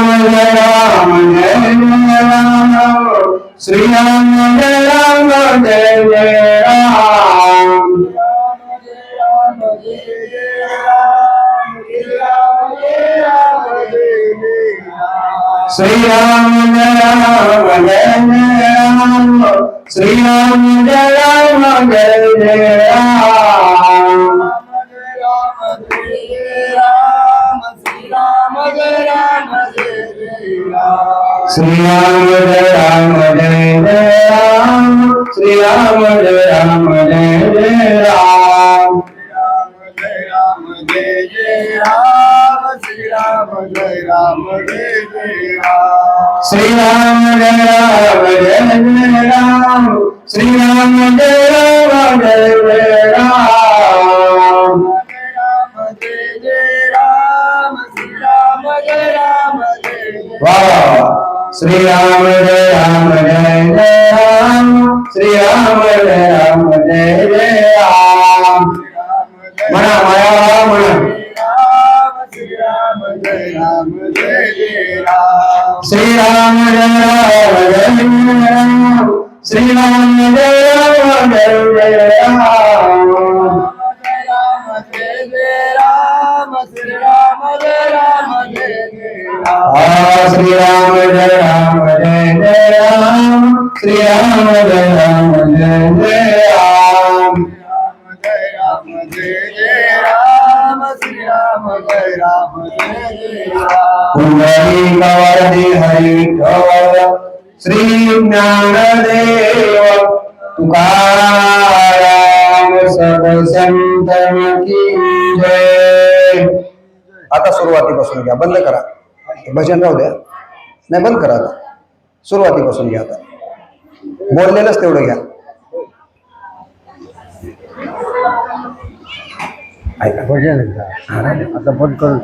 राम जय जय राम श्री राम जय जय राम श्री राम जय राम श्री राम जय जय राम श्री राम जय राम श्री राम जय जय राम श्री राम जय राम जय जय राम श्री राम जय राम श्री राम जय जय राम वाह श्री राम जय राम श्री राम जय जय राम म्हणा माया म्हणा श्री राम जय राम जय जय राम श्री राम जय राम श्री राम जय जय राम श्री राम जय राम श्री राम जय जय राम पुंडरीकावरती हरिठव श्री ज्ञानदेव तुकाराम सदसंतन की जय. आता सुरुवातीपासून घ्या, बंद करा भजन राहू द्या, नाही बंद करा, आता सुरुवातीपासून घ्या, आता बोललेलंच तेवढं घ्या. ऐका भजन आता बंद करून